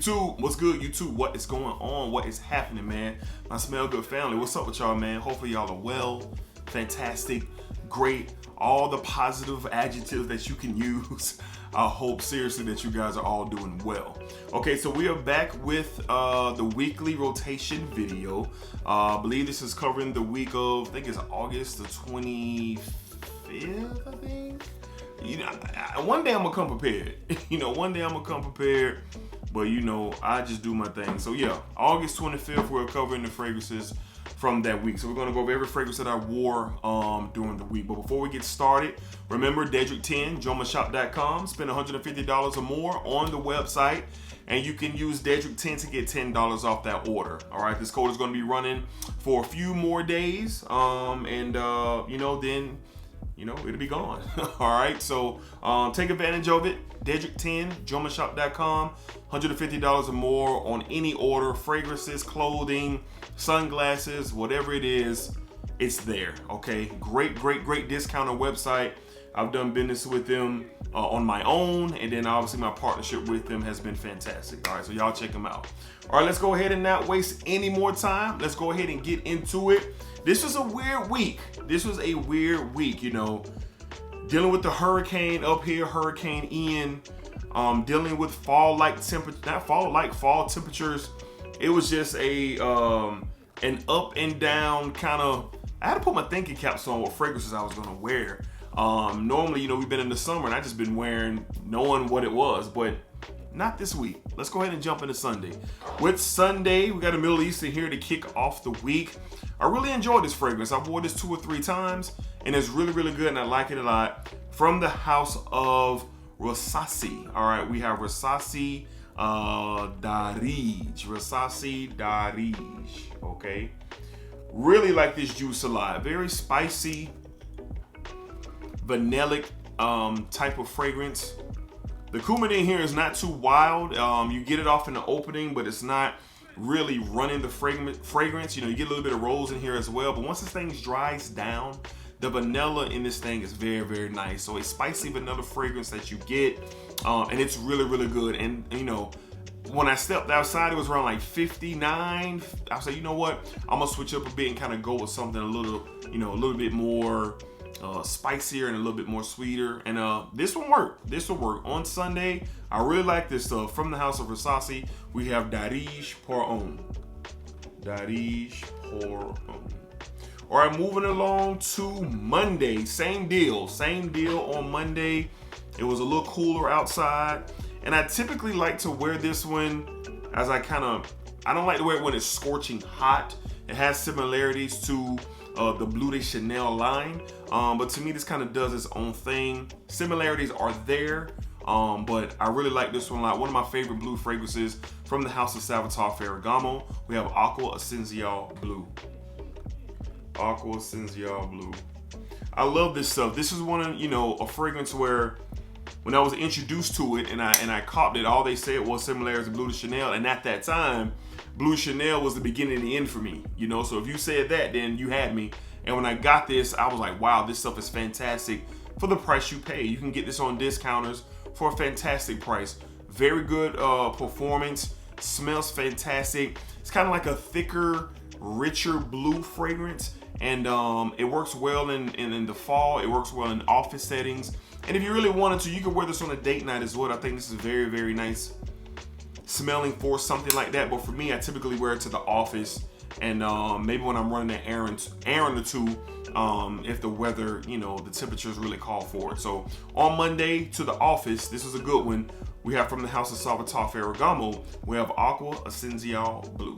YouTube, what's good, YouTube? What is going on? What is happening, man? My Smell Good family, what's up with y'all, man? Hopefully y'all are well, fantastic, great, all the positive adjectives that you can use. I hope seriously that you guys are all doing well. Okay, so we are back with the weekly rotation video. I believe this is covering the week of, I think it's August the 25th, I think. You know, one day I'm gonna come prepared. One day I'm gonna come prepared, but I just do my thing. So yeah, August 25th, we're covering the fragrances from that week. So we're gonna go over every fragrance that I wore during the week. But before we get started, remember Dedrick10, JomaShop.com. Spend $150 or more on the website, and you can use Dedrick10 to get $10 off that order. All right, this code is gonna be running for a few more days, then it'll be gone. All right, so take advantage of it. Dedrick10, JomaShop.com, $150 or more on any order, fragrances, clothing, sunglasses, whatever it is, it's there. Okay, great discounted website. I've done business with them on my own, and then obviously my partnership with them has been fantastic. All right, so y'all check them out. All right, let's go ahead and not waste any more time. Let's go ahead and get into it. This was a weird week. Dealing with the hurricane up here, Hurricane Ian, dealing with fall temperatures. It was just an up and down kind of, I had to put my thinking caps on what fragrances I was gonna wear. Normally, we've been in the summer and I just been wearing, knowing what it was, but not this week. Let's go ahead and jump into Sunday. With Sunday, we got a Middle Eastern here to kick off the week. I really enjoyed this fragrance. I wore this 2 or 3 times, and it's really good, and I like it a lot. From the house of Rasasi. All right, we have Rasasi Darij. Okay, really like this juice a lot. Very spicy, vanillic type of fragrance. The Coumadin here is not too wild. You get it off in the opening, but it's not really running the fragrance. You get a little bit of rose in here as well. But once this thing dries down, the vanilla in this thing is very nice. So a spicy vanilla fragrance that you get, and it's really good. And when I stepped outside, it was around like 59. I was like, you know what? I'm gonna switch up a bit and kind of go with something a little bit more spicier and a little bit more sweeter, and this will work. On Sunday. I really like this stuff. From the house of Rasasi, we have Darij Pour Un. All right, moving along to Monday. Same deal on Monday. It was a little cooler outside, and I typically like to wear this one as I don't like to wear it when it's scorching hot. It has similarities to the Bleu de Chanel line, but to me this kind of does its own thing. Similarities are there, but I really like this one a lot. One of my favorite blue fragrances from the house of Salvatore Ferragamo. We have Aqua Essential Blue. I love this stuff. This is one of a fragrance where when I was introduced to it and I caught it, all they said was similarities to Bleu de Chanel, and at that time, Bleu Chanel was the beginning and the end for me, So if you said that, then you had me. And when I got this, I was like, wow, this stuff is fantastic for the price you pay. You can get this on discounters for a fantastic price. Very good performance. Smells fantastic. It's kind of like a thicker, richer blue fragrance. And it works well in the fall. It works well in office settings. And if you really wanted to, you could wear this on a date night as well. I think this is very nice smelling for something like that. But for me, I typically wear it to the office, and maybe when I'm running an errand or two, if the weather, the temperatures really call for it. So on Monday to the office, this is a good one. We have from the house of Salvatore Ferragamo, we have Aqua Essential Blue.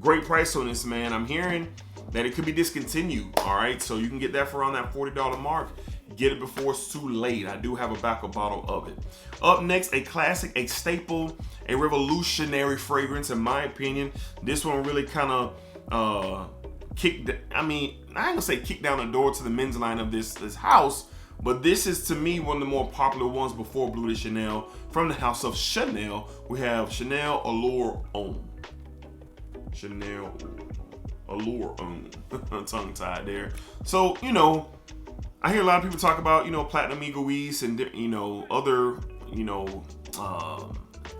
Great price on this, man. I'm hearing that it could be discontinued. All right, so you can get that for around that $40 mark. Get it before it's too late. I do have a backup bottle of it. Up next, a classic, a staple, a revolutionary fragrance, in my opinion. This one really kind of I ain't gonna say kick down the door to the men's line of this house, but this is, to me, one of the more popular ones before Bleu de Chanel. From the house of Chanel, we have Chanel Allure On. Tongue tied there. So, I hear a lot of people talk about, Platinum Egoist and, other,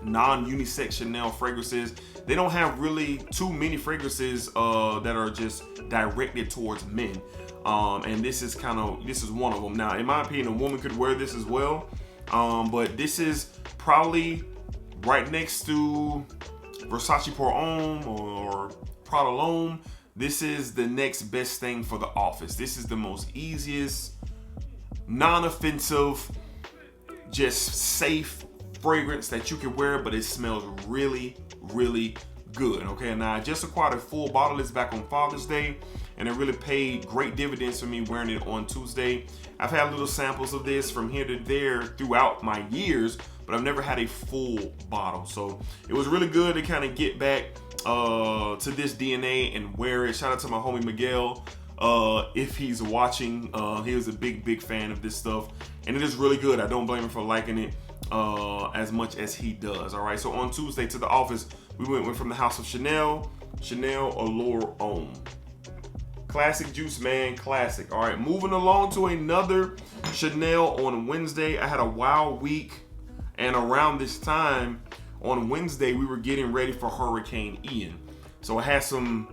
non-unisex Chanel fragrances. They don't have really too many fragrances that are just directed towards men. And this is one of them. Now, in my opinion, a woman could wear this as well. But this is probably right next to Versace Pour Homme or Prada L'Homme. This is the next best thing for the office. This is the most easiest, non-offensive, just safe fragrance that you can wear, but it smells really, really good. Okay, now I just acquired a full bottle. It's back on Father's Day, and it really paid great dividends for me wearing it on Tuesday. I've had little samples of this from here to there throughout my years, but I've never had a full bottle. So it was really good to kind of get back to this DNA and wear it. Shout out to my homie Miguel. If he's watching, he was a big fan of this stuff, and it is really good. I don't blame him for liking it as much as he does. All right, so on Tuesday to the office, we went from the house of Chanel Allure Homme. Classic juice, man, classic. All right, moving along to another Chanel on Wednesday. I had a wild week, and around this time on Wednesday, we were getting ready for Hurricane Ian. So I had some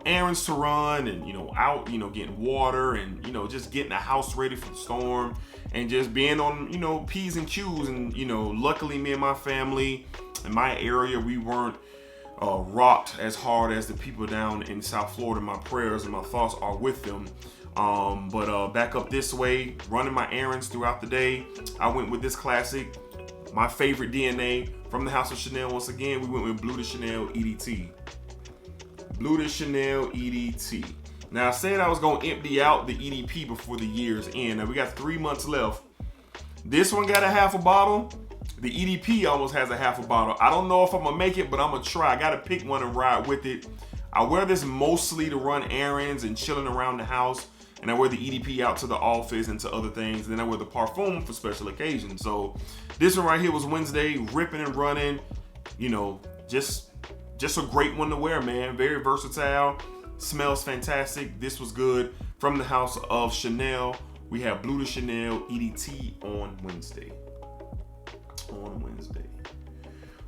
errands to run, and out getting water, and just getting the house ready for the storm, and just being on P's and Q's. And luckily me and my family in my area, we weren't rocked as hard as the people down in South Florida. My prayers and my thoughts are with them. But back up this way, running my errands throughout the day, I went with this classic, my favorite DNA from the house of Chanel. Once again, we went with Bleu de Chanel EDT. Bleu de Chanel EDT. Now, I said I was going to empty out the EDP before the year's end. Now, we got 3 months left. This one got a half a bottle. The EDP almost has a half a bottle. I don't know if I'm going to make it, but I'm going to try. I got to pick one and ride with it. I wear this mostly to run errands and chilling around the house. And I wear the EDP out to the office and to other things. And then I wear the Parfum for special occasions. So this one right here was Wednesday, ripping and running. Just a great one to wear, man. Very versatile. Smells fantastic. This was good. From the house of Chanel, we have Bleu de Chanel EDT on Wednesday.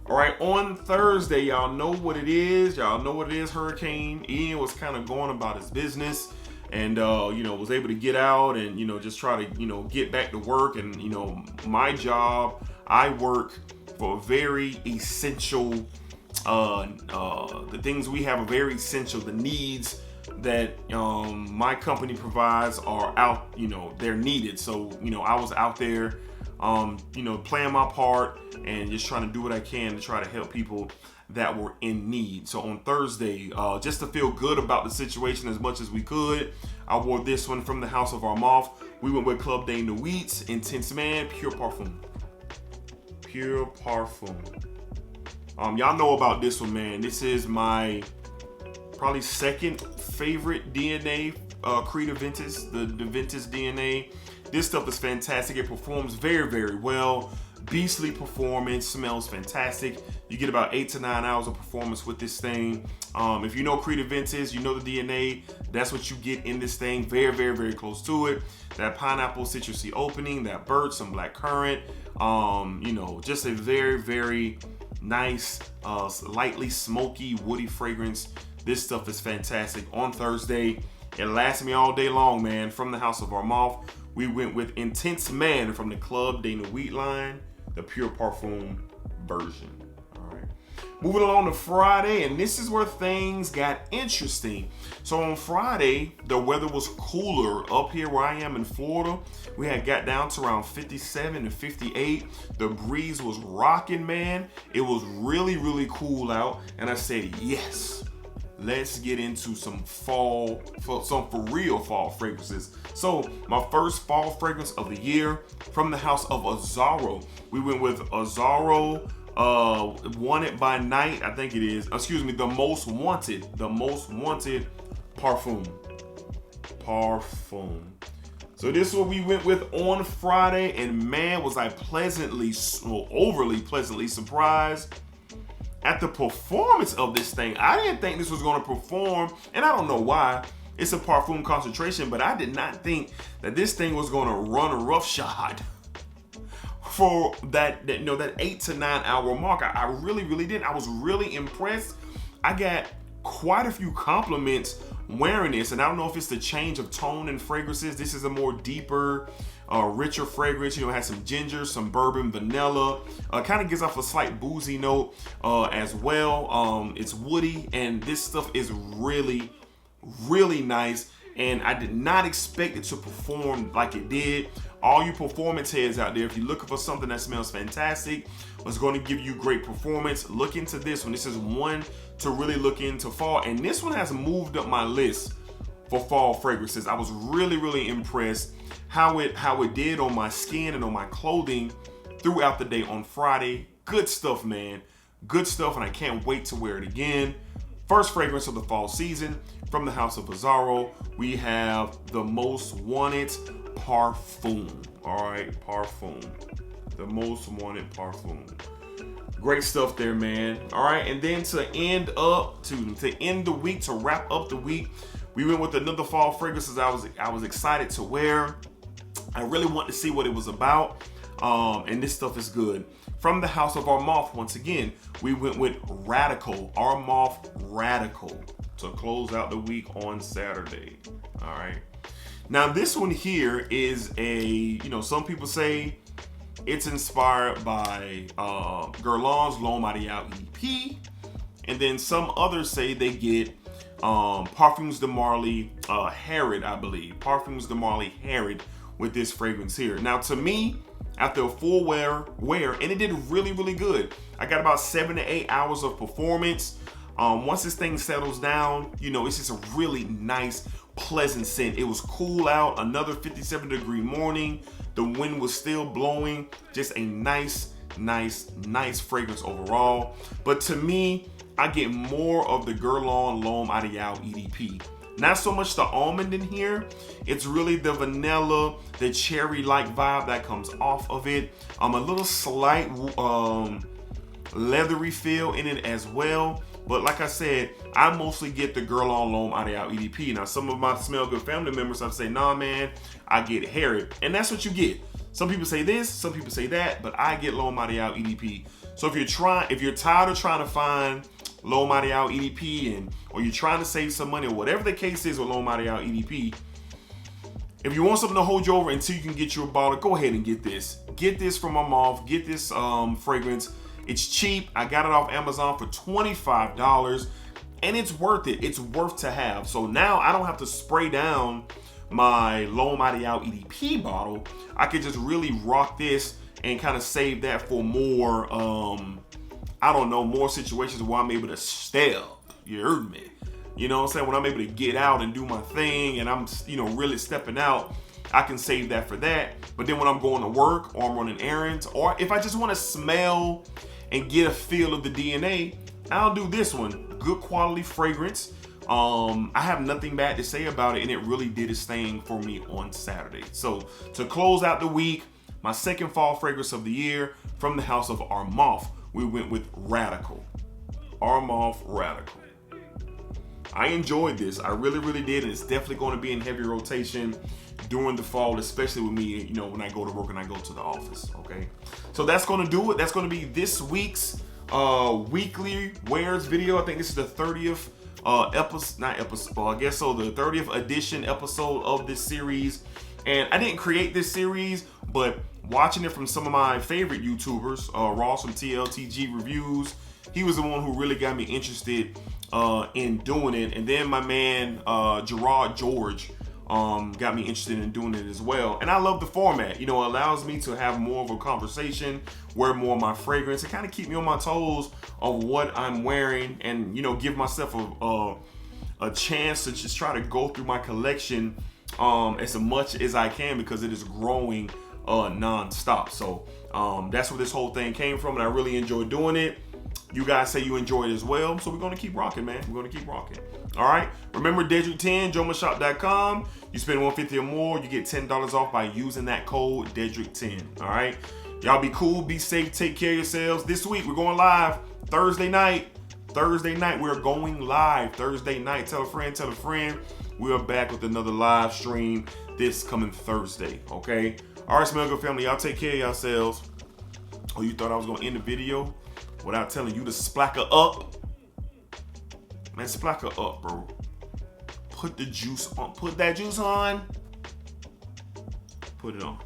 All right, on Thursday, y'all know what it is. Hurricane Ian was kind of going about his business, and was able to get out and just try to get back to work. And my job, I work for a very essential. The things we have are very essential. The needs that my company provides are out. They're needed. So I was out there, playing my part and just trying to do what I can to try to help people that were in need. So on Thursday, just to feel good about the situation as much as we could, I wore this one from the house of Armand. We went with Club de Nuit's Intense Man Pure Parfum. Pure Parfum. Y'all know about this one, man. This is my probably second favorite DNA, Creed Ventus, the Ventus DNA. This stuff is fantastic. It performs very, very well. Beastly performance, smells fantastic. You get about 8 to 9 hours of performance with this thing. If you know Creed Ventus, you know the DNA. That's what you get in this thing. Very, very, very close to it. That pineapple citrusy opening, that birch, some black currant. Just a very, very nice, lightly smoky, woody fragrance. This stuff is fantastic. On Thursday, it lasts me all day long, man. From the house of Armand, we went with Intense Man from the Club de Nuit line, the Pure Parfum version. All right. Moving along to Friday, and this is where things got interesting. So on Friday, the weather was cooler up here where I am in Florida. We had got down to around 57 to 58. The breeze was rocking, man. It was really, really cool out. And I said, yes, let's get into some for real fall fragrances. So my first fall fragrance of the year from the house of Azzaro. We went with Azzaro Wanted by Night, I think it is. Excuse me, the Most Wanted Parfum. So this is what we went with on Friday, and man, was I overly pleasantly surprised at the performance of this thing. I didn't think this was going to perform, and I don't know why. It's a Parfum concentration, but I did not think that this thing was going to run roughshod for that 8 to 9 hour mark. I really did. I was really impressed. I got quite a few compliments wearing this, and I don't know if it's the change of tone and fragrances. This is a more deeper, richer fragrance. It has some ginger, some bourbon, vanilla. Kind of gives off a slight boozy note as well. It's woody, and this stuff is really nice. And I did not expect it to perform like it did. All you performance heads out there, if you're looking for something that smells fantastic, was going to give you great performance, look into this one. This is one to really look into fall. And this one has moved up my list for fall fragrances. I was really impressed how it did on my skin and on my clothing throughout the day on Friday. Good stuff, man. Good stuff, and I can't wait to wear it again. First fragrance of the fall season from the house of Bizarro, we have the Most Wanted Parfum. All right, Parfum. The Most Wanted Parfum. Great stuff there, man. All right, and then to end the week, to wrap up the week, we went with another fall fragrances I was excited to wear. I really want to see what it was about, and this stuff is good. From the house of Armaf, once again, we went with Radical, Armaf Radical, to close out the week on Saturday. All right. Now this one here is some people say it's inspired by Guerlain's L'Homme Ideal EDP, and then some others say they get Parfums de Marly Harrod, I believe. Parfums de Marly Harrod with this fragrance here. Now to me, after a full wear, and it did really good. I got about 7 to 8 hours of performance. Once this thing settles down, it's just a really nice, pleasant scent. It was cool out, another 57-degree morning. The wind was still blowing. Just a nice fragrance overall. But to me, I get more of the Guerlain L'Homme Ideal EDP. Not so much the almond in here. It's really the vanilla, the cherry-like vibe that comes off of it. A little slight leathery feel in it as well. But like I said, I mostly get the Guerlain L'Homme Ideal EDP. Now, some of my Smell Good family members have say, nah, man, I get Harrod. And that's what you get. Some people say this, some people say that, but I get L'Homme Ideal EDP. So if you're tired of trying to find L'Homme Ideal EDP or you're trying to save some money or whatever the case is with L'Homme Ideal EDP, if you want something to hold you over until you can get your bottle, go ahead and get this. Get this from Armaf. Get this fragrance. It's cheap. I got it off Amazon for $25, and it's worth it. It's worth to have. So now I don't have to spray down my L'Homme Ideal EDP bottle. I could just really rock this and kind of save that for more, more situations where I'm able to step. You heard me. You know what I'm saying? When I'm able to get out and do my thing and I'm, really stepping out, I can save that for that. But then when I'm going to work or I'm running errands, or if I just want to smell and get a feel of the DNA, I'll do this one. Good quality fragrance. I have nothing bad to say about it, and it really did its thing for me on Saturday. So to close out the week, my second fall fragrance of the year from the house of Armaf, we went with Radical. Armaf Radical. I enjoyed this. I really did, and it's definitely going to be in heavy rotation during the fall, especially with me, when I go to work and I go to the office, okay? So that's going to do it. That's going to be this week's weekly wears video. I think this is the 30th the 30th edition episode of this series. And I didn't create this series, but watching it from some of my favorite YouTubers, Ross from TLTG Reviews, he was the one who really got me interested in doing it. And then my man, Gerard George, got me interested in doing it as well. And I love the format. It allows me to have more of a conversation, wear more of my fragrance, and kind of keep me on my toes of what I'm wearing, and give myself a chance to just try to go through my collection as much as I can, because it is growing non-stop. So that's where this whole thing came from, and I really enjoy doing it. You guys say you enjoy it as well, so we're going to keep rocking, man. We're going to keep rocking. All right. Remember, Dedrick10, JomoShop.com. You spend $150 or more, you get $10 off by using that code Dedrick10. All right. Y'all be cool, be safe, take care of yourselves. This week, we're going live Thursday night. We're going live Thursday night. Tell a friend. We are back with another live stream this coming Thursday. Okay. All right, Smell Good family. Y'all take care of yourselves. Oh, you thought I was gonna end the video without telling you to splacker up? Man, splacker up, bro. Put the juice on. Put that juice on. Put it on.